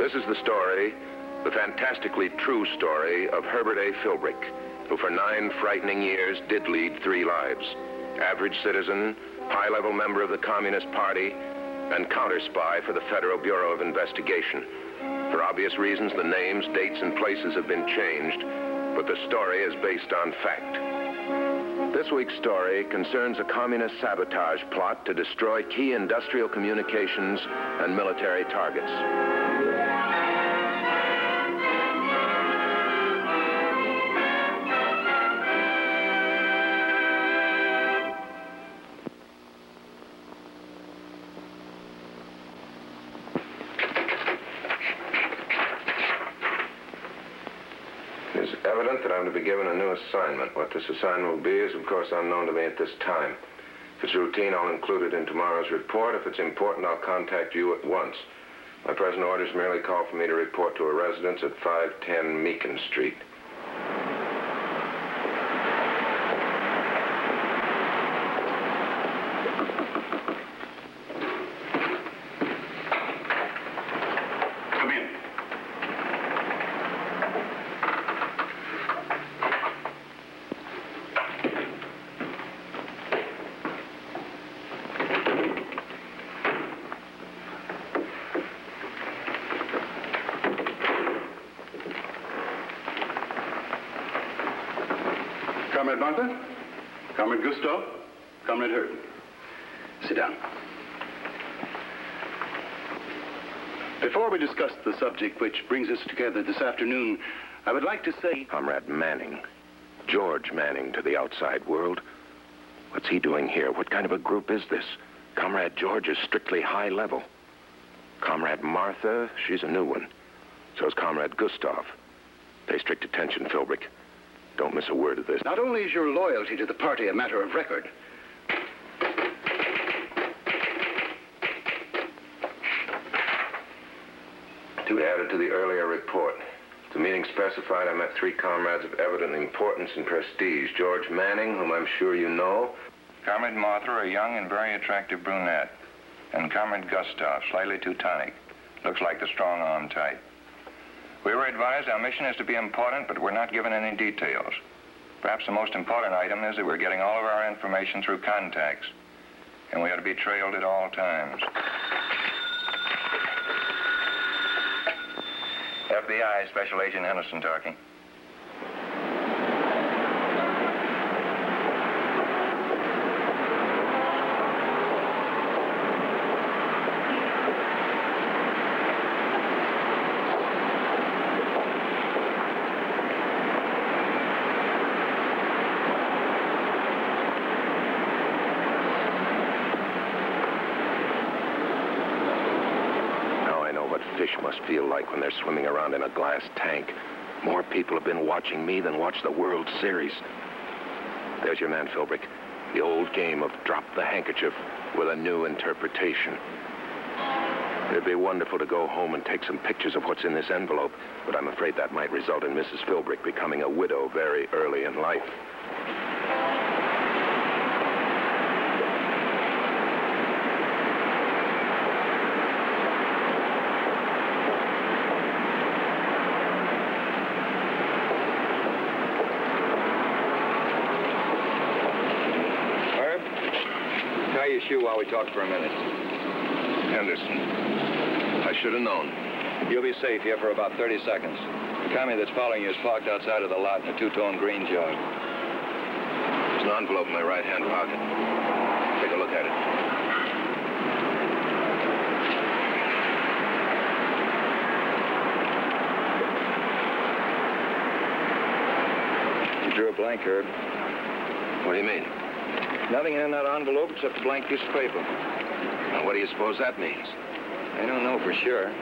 This is the story, the fantastically true story of Herbert A. Philbrick, who for 9 frightening years did lead 3 lives. Average citizen, high-level member of the Communist Party, and counter-spy for the Federal Bureau of Investigation. For obvious reasons, the names, dates, and places have been changed, but the story is based on fact. This week's story concerns a communist sabotage plot to destroy key industrial communications and military targets. It is evident that I'm to be given a new assignment. What this assignment will be is, of course, unknown to me at this time. If it's routine, I'll include it in tomorrow's report. If it's important, I'll contact you at once. My present orders merely call for me to report to a residence at 510 Meakin Street. Comrade Martha, Comrade Gustav, Comrade Hurton. Sit down. Before we discuss the subject which brings us together this afternoon, I would like to say... Comrade Manning. George Manning to the outside world. What's he doing here? What kind of a group is this? Comrade George is strictly high level. Comrade Martha, she's a new one. So's Comrade Gustav. Pay strict attention, Philbrick. Don't miss a word of this. Not only is your loyalty to the party a matter of record, to add it to the earlier report. The meeting specified I met 3 comrades of evident importance and prestige. George Manning, whom I'm sure you know. Comrade Martha, a young and very attractive brunette. And Comrade Gustav, slightly Teutonic. Looks like the strong-arm type. We were advised our mission is to be important, but we're not given any details. Perhaps the most important item is that we're getting all of our information through contacts, and we are to be trailed at all times. FBI Special Agent Henderson talking. Fish must feel like when they're swimming around in a glass tank. More people have been watching me than watch the World Series. There's your man, Philbrick. The old game of drop the handkerchief with a new interpretation. It'd be wonderful to go home and take some pictures of what's in this envelope, but I'm afraid that might result in Mrs. Philbrick becoming a widow very early in life. You while we talk for a minute. Henderson, I should have known. You'll be safe here for about 30 seconds. The commie that's following you is parked outside of the lot in a 2-tone green jog. There's an envelope in my right-hand pocket. Take a look at it. You drew a blank, Herb. What do you mean? Nothing in that envelope except a blank piece of paper. Now, what do you suppose that means? I don't know for sure.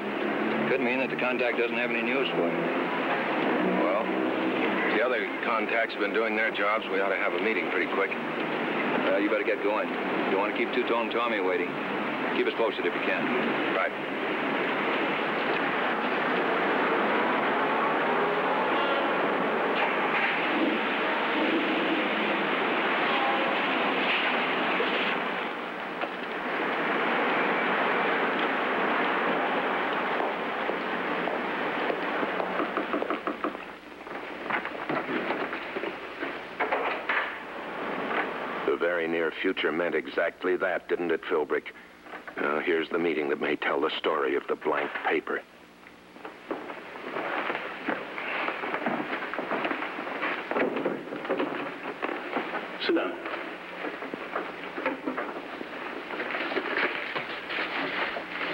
Could mean that the contact doesn't have any news for you. Well, if the other contacts have been doing their jobs, we ought to have a meeting pretty quick. Well, you better get going. You don't want to keep Two-Tone Tommy waiting. Keep us posted if you can. Right. The very near future meant exactly that, didn't it, Philbrick? Here's the meeting that may tell the story of the blank paper. Sit down.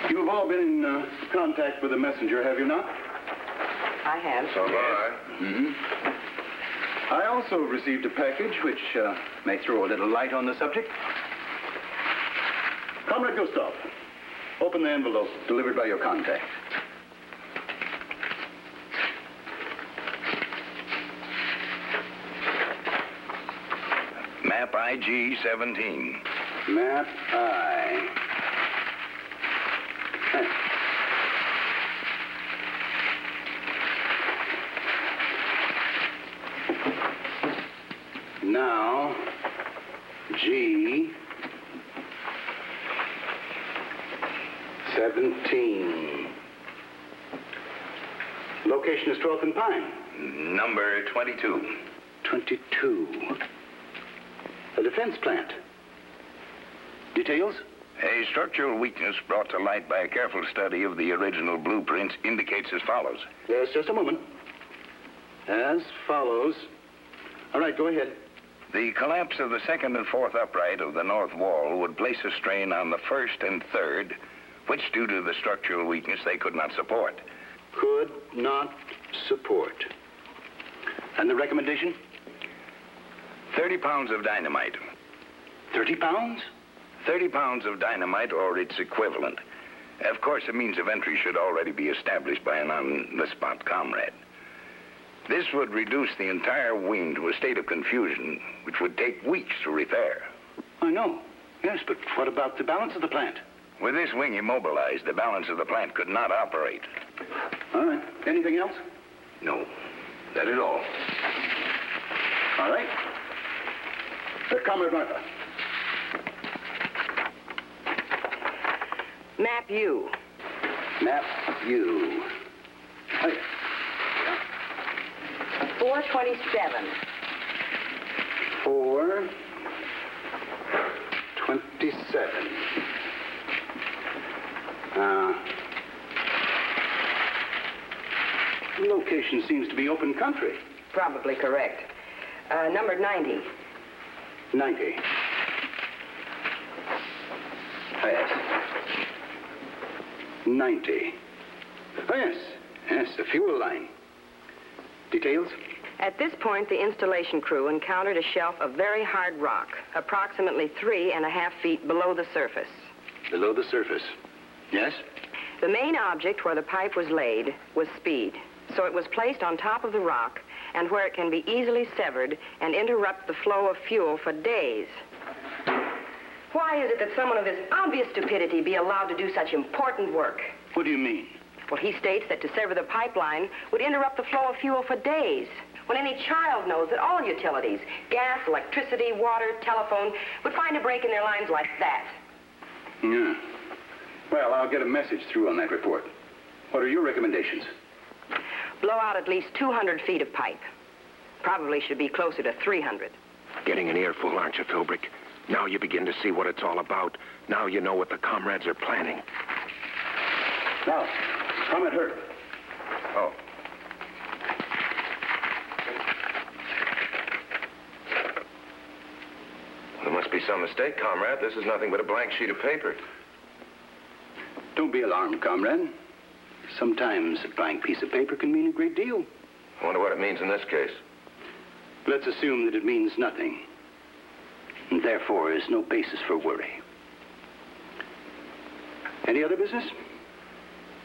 You've all been in contact with the messenger, have you not? I have. So have I. Mm-hmm. I also received a package which may throw a little light on the subject. Comrade Gustav, open the envelope delivered by your contact. Map IG-17. Map I. Now, G 17. Location is 12th and Pine. Number 22. 22. A defense plant. Details? A structural weakness brought to light by a careful study of the original blueprints indicates as follows. Yes, just a moment. As follows. All right, go ahead. The collapse of the second and fourth upright of the north wall would place a strain on the first and third, which, due to the structural weakness, they could not support. Could not support. And the recommendation? 30 pounds of dynamite. 30 pounds? 30 pounds of dynamite or its equivalent. Of course, a means of entry should already be established by an on-the-spot comrade. This would reduce the entire wing to a state of confusion, which would take weeks to repair. I know. Yes, but what about the balance of the plant? With this wing immobilized, the balance of the plant could not operate. All right. Anything else? No, that is all. All right. Comrade Martha. Map U. Map U. Oh, yeah. 427. 427. Location seems to be open country. Probably correct. Number 90. 90. Oh, yes. 90. Oh, yes. Yes, the fuel line. Details? At this point, the installation crew encountered a shelf of very hard rock, approximately 3.5 feet below the surface. Below the surface. Yes? The main object where the pipe was laid was speed, so it was placed on top of the rock and where it can be easily severed and interrupt the flow of fuel for days. Why is it that someone of this obvious stupidity be allowed to do such important work? What do you mean? Well, he states that to sever the pipeline would interrupt the flow of fuel for days, when any child knows that all utilities, gas, electricity, water, telephone, would find a break in their lines like that. Yeah. Well, I'll get a message through on that report. What are your recommendations? Blow out at least 200 feet of pipe. Probably should be closer to 300. Getting an earful, aren't you, Philbrick? Now you begin to see what it's all about. Now you know what the comrades are planning. Now, Comrade Herb. Oh. There must be some mistake, comrade. This is nothing but a blank sheet of paper. Don't be alarmed, comrade. Sometimes a blank piece of paper can mean a great deal. I wonder what it means in this case. Let's assume that it means nothing, and therefore is no basis for worry. Any other business?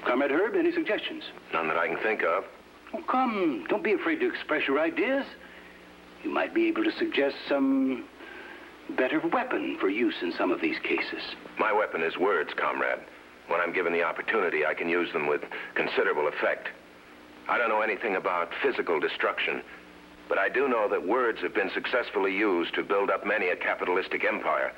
Comrade Herb, any suggestions? None that I can think of. Oh, come, don't be afraid to express your ideas. You might be able to suggest some better weapon for use in some of these cases. My weapon is words, comrade. When I'm given the opportunity, I can use them with considerable effect. I don't know anything about physical destruction, but I do know that words have been successfully used to build up many a capitalistic empire.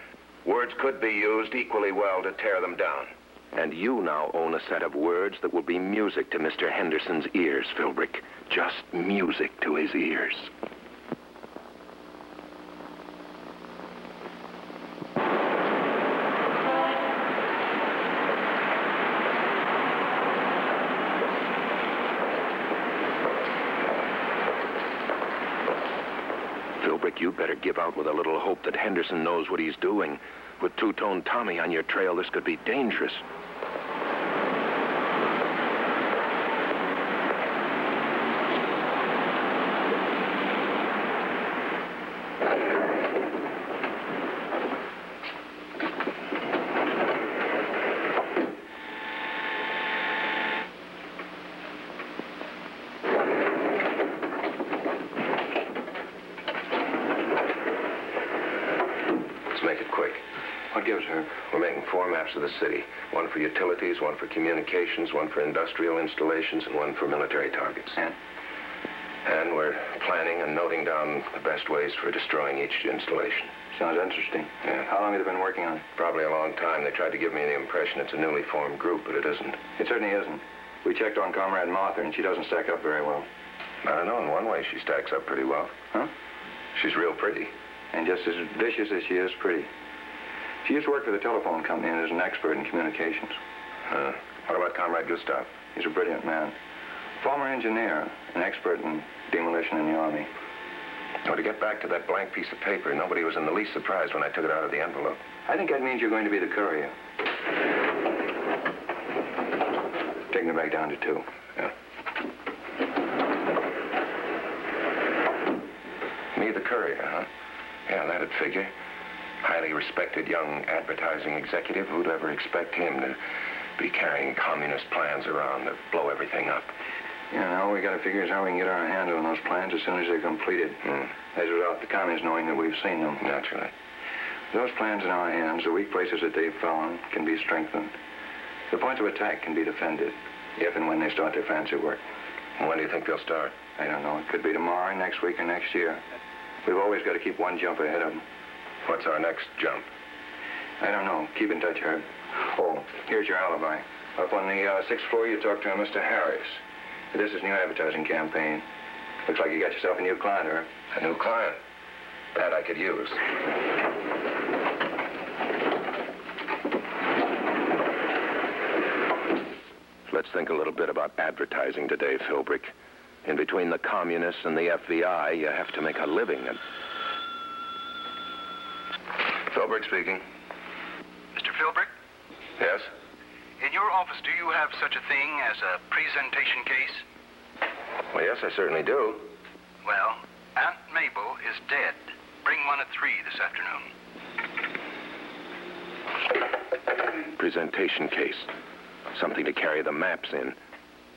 Words could be used equally well to tear them down. And you now own a set of words that will be music to Mr. Henderson's ears, Philbrick. Just music to his ears. you better give out with a little hope that Henderson knows what he's doing. With Two-Tone Tommy on your trail, this could be dangerous. What gives, her? We're making 4 maps of the city. One for utilities, one for communications, one for industrial installations, and one for military targets. And we're planning and noting down the best ways for destroying each installation. Sounds interesting. Yeah. How long have they been working on it? Probably a long time. They tried to give me the impression it's a newly formed group, but it isn't. It certainly isn't. We checked on Comrade Martha, and she doesn't stack up very well. I don't know. In one way, she stacks up pretty well. Huh? She's real pretty. And just as vicious as she is pretty. She used to work for the telephone company and is an expert in communications. What about Comrade Gustav? He's a brilliant man. Former engineer, an expert in demolition in the Army. Well, to get back to that blank piece of paper, nobody was in the least surprised when I took it out of the envelope. I think that means you're going to be the courier. Taking it back down to 2. Yeah. Me, the courier, huh? Yeah, that'd figure. Highly respected young advertising executive. Who'd ever expect him to be carrying communist plans around to blow everything up? Yeah, all we got to figure is how we can get our hands on those plans as soon as they're completed. That's without the communists knowing that we've seen them. Naturally. Those plans in our hands, the weak places that they've found, can be strengthened. The points of attack can be defended, if and when they start their fancy work. When do you think they'll start? I don't know. It could be tomorrow, next week, or next year. We've always got to keep one jump ahead of them. What's our next jump? I don't know. Keep in touch, Herb. Oh, here's your alibi. Up on the 6th floor, you talked to Mr. Harris. This is new advertising campaign. Looks like you got yourself a new client, Herb. A new client? That I could use. Let's think a little bit about advertising today, Philbrick. In between the communists and the FBI, you have to make a living. Philbrick speaking. Mr. Philbrick? Yes? In your office, do you have such a thing as a presentation case? Well, yes, I certainly do. Well, Aunt Mabel is dead. Bring one at 3 this afternoon. Presentation case. Something to carry the maps in.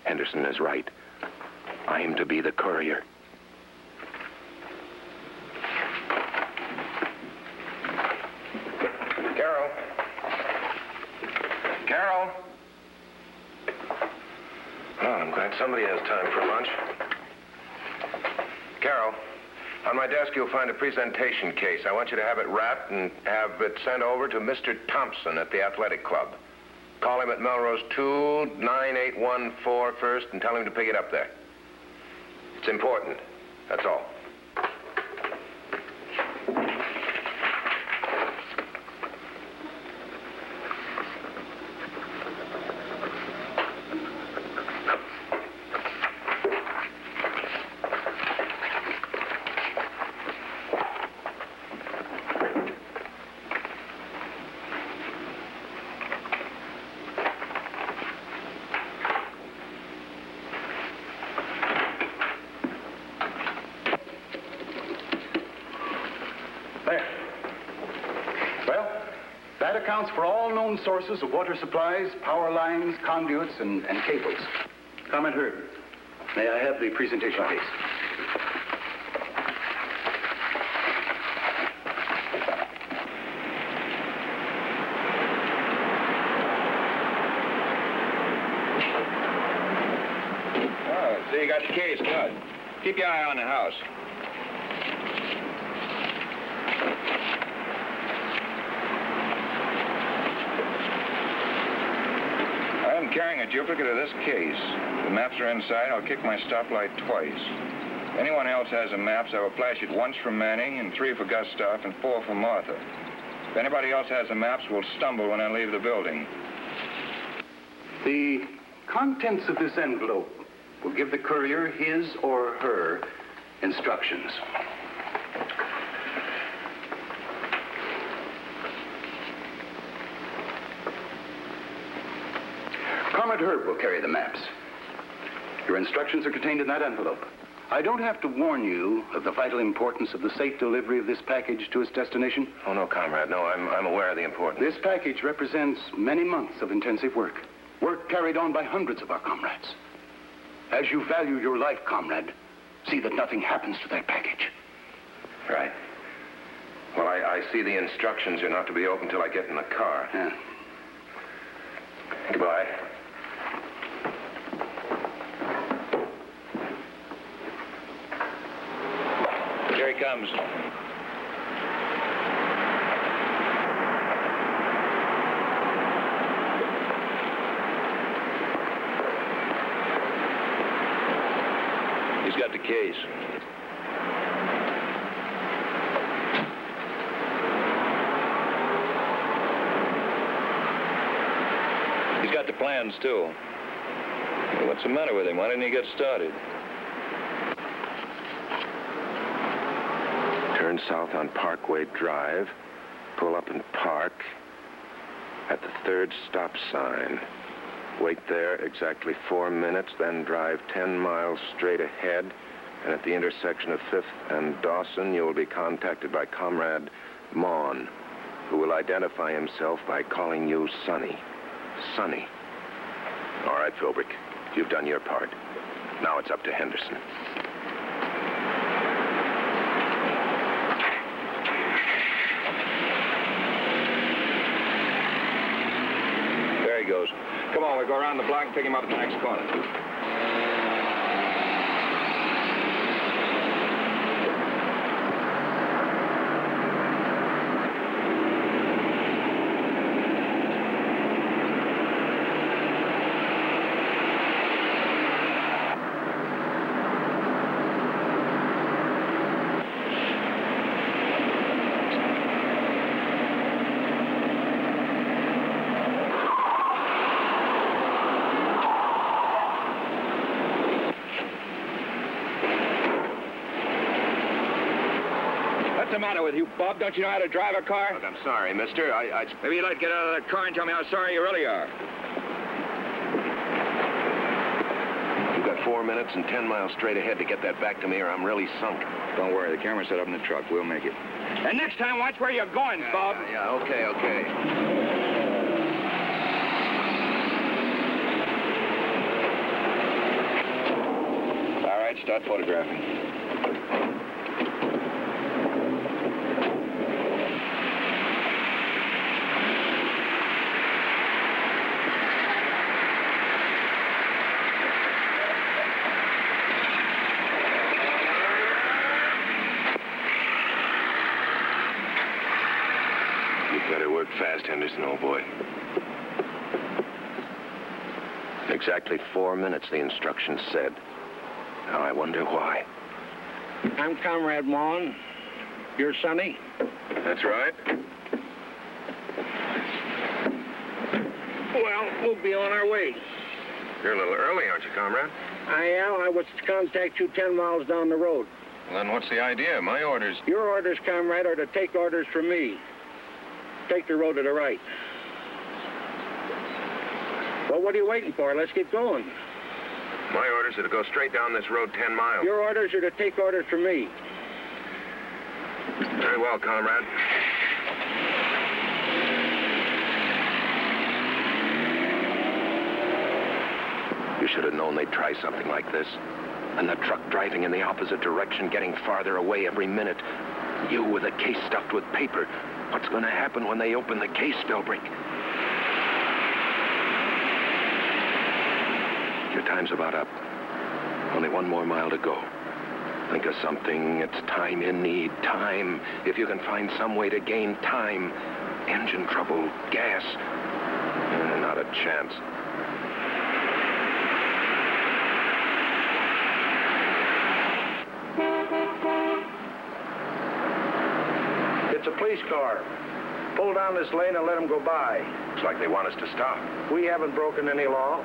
Henderson is right. I am to be the courier. Carol? Carol? Oh, I'm glad somebody has time for lunch. Carol, on my desk you'll find a presentation case. I want you to have it wrapped and have it sent over to Mr. Thompson at the Athletic Club. Call him at Melrose 29814 first and tell him to pick it up there. It's important. That's all. Accounts for all known sources of water supplies, power lines, conduits, and cables. Comment heard. May I have the presentation case? Oh, so you got the case. Good. Keep your eye on the house. Carrying a duplicate of this case. The maps are inside. I'll kick my stoplight twice. If anyone else has the maps, I will flash it once for Manning, and 3 for Gustav, and 4 for Martha. If anybody else has the maps, we'll stumble when I leave the building. The contents of this envelope will give the courier his or her instructions. Comrade Herb will carry the maps. Your instructions are contained in that envelope. I don't have to warn you of the vital importance of the safe delivery of this package to its destination. Oh, no, comrade. No, I'm aware of the importance. This package represents many months of intensive work. Work carried on by hundreds of our comrades. As you value your life, comrade, see that nothing happens to that package. Right. Well, I see the instructions are not to be opened till I get in the car. Yeah. Goodbye. Here he comes. He's got the keys. He's got the plans, too. Well, what's the matter with him? Why didn't he get started? Turn south on Parkway Drive, pull up and park at the third stop sign. Wait there exactly 4 minutes, then drive 10 miles straight ahead, and at the intersection of 5th and Dawson, you will be contacted by Comrade Maughan, who will identify himself by calling you Sonny. Sonny. All right, Philbrick, you've done your part. Now it's up to Henderson. There he goes. Come on, we'll go around the block and pick him up at the next corner. What's the matter with you, Bob? Don't you know how to drive a car? Look, I'm sorry, mister. Maybe you'd like to get out of that car and tell me how sorry you really are. You've got 4 minutes and 10 miles straight ahead to get that back to me, or I'm really sunk. Don't worry, the camera's set up in the truck. We'll make it. And next time, watch where you're going, Bob. Yeah, okay. All right, start photographing. Better work fast, Henderson, old boy. Exactly 4 minutes, the instructions said. Now, I wonder why. I'm Comrade Maughan. You're Sonny? That's right. Well, we'll be on our way. You're a little early, aren't you, comrade? I am. I was to contact you 10 miles down the road. Well, then what's the idea? My orders... Your orders, comrade, are to take orders from me. Take the road to the right. Well, what are you waiting for? Let's get going. My orders are to go straight down this road 10 miles. Your orders are to take orders from me. Very well, comrade. You should have known they'd try something like this. And the truck driving in the opposite direction, getting farther away every minute. You with a case stuffed with paper. What's going to happen when they open the case, Philbrick? Your time's about up. Only 1 more mile to go. Think of something. It's time you need. Time. If you can find some way to gain time. Engine trouble, gas. Not a chance. It's a police car. Pull down this lane and let them go by. Looks like they want us to stop. We haven't broken any law.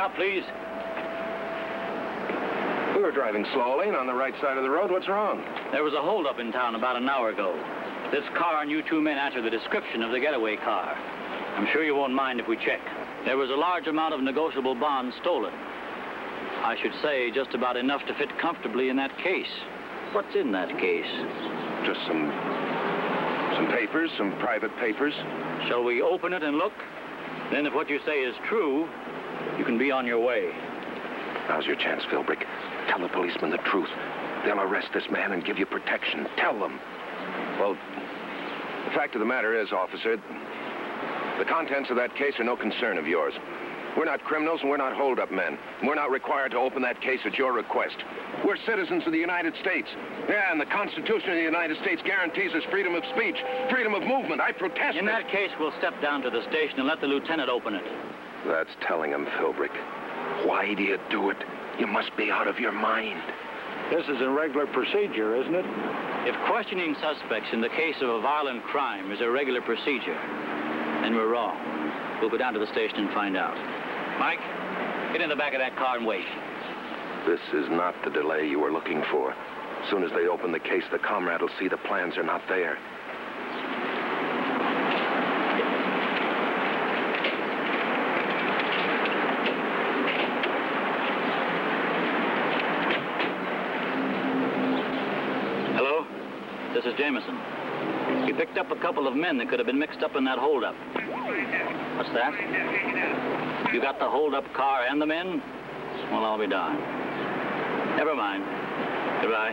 out, please. We were driving slowly and on the right side of the road. What's wrong? There was a holdup in town about an hour ago. This car and you two men answer the description of the getaway car. I'm sure you won't mind if we check. There was a large amount of negotiable bonds stolen. I should say just about enough to fit comfortably in that case. What's in that case? Just some papers, some private papers. Shall we open it and look? Then if what you say is true, you can be on your way. Now's your chance, Philbrick. Tell the policemen the truth. They'll arrest this man and give you protection. Tell them. Well, the fact of the matter is, officer, the contents of that case are no concern of yours. We're not criminals and we're not hold-up men. We're not required to open that case at your request. We're citizens of the United States. Yeah, and the Constitution of the United States guarantees us freedom of speech, freedom of movement. I protest. In that case, we'll step down to the station and let the lieutenant open it. That's telling him, Philbrick. Why do you do it? You must be out of your mind. This is a regular procedure, isn't it? If questioning suspects in the case of a violent crime is a regular procedure, then we're wrong. We'll go down to the station and find out. Mike, get in the back of that car and wait. This is not the delay you were looking for. As soon as they open the case, the comrade will see the plans are not there. Hello? This is Jameson. We picked up a couple of men that could have been mixed up in that holdup. What's that? You got the hold-up car and the men? Well, I'll be darned. Never mind. Goodbye.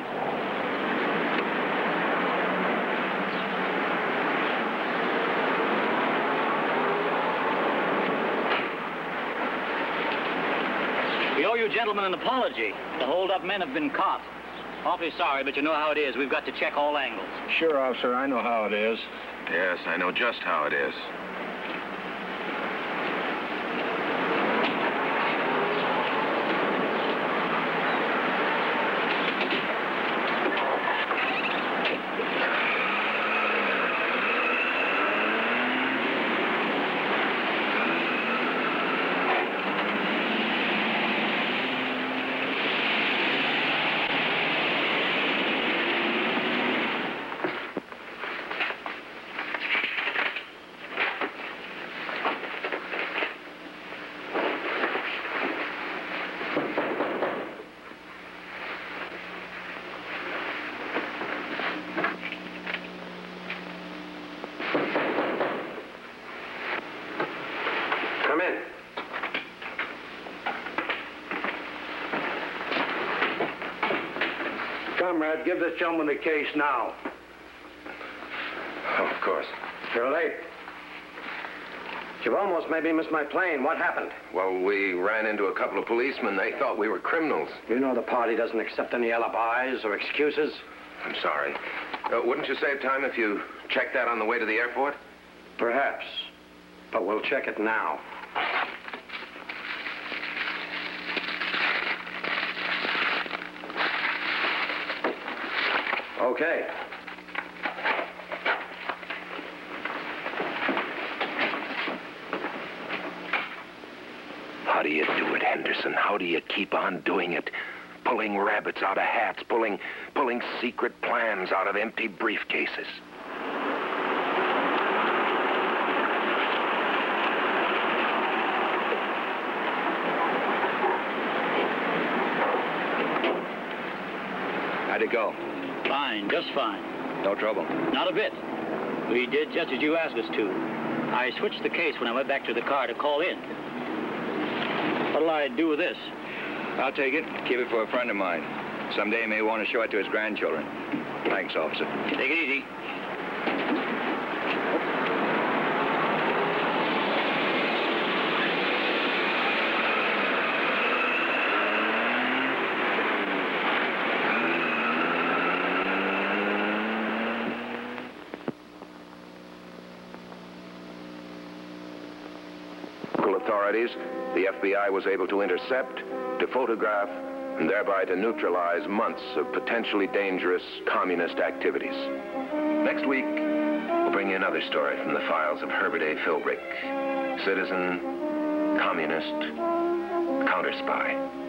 We owe you gentlemen an apology. The hold-up men have been caught. Awfully sorry, but you know how it is. We've got to check all angles. Sure, officer, I know how it is. Yes, I know just how it is. Come in. Comrade, give this gentleman the case now. Oh, of course. You're late. You've almost made me miss my plane. What happened? Well, we ran into a couple of policemen. They thought we were criminals. You know the party doesn't accept any alibis or excuses. I'm sorry. Wouldn't you save time if you checked that on the way to the airport? Perhaps. But we'll check it now. Okay. How do you do it, Henderson? How do you keep on doing it? Pulling rabbits out of hats, pulling secret plans out of empty briefcases. How'd it go? Fine, just fine. No trouble? Not a bit. We did just as you asked us to. I switched the case when I went back to the car to call in. What'll I do with this? I'll take it. Keep it for a friend of mine. Someday he may want to show it to his grandchildren. Thanks, officer. Take it easy. Authorities, the FBI was able to intercept, to photograph, and thereby to neutralize months of potentially dangerous communist activities. Next week, we'll bring you another story from the files of Herbert A. Philbrick, citizen, communist, Counter Spy.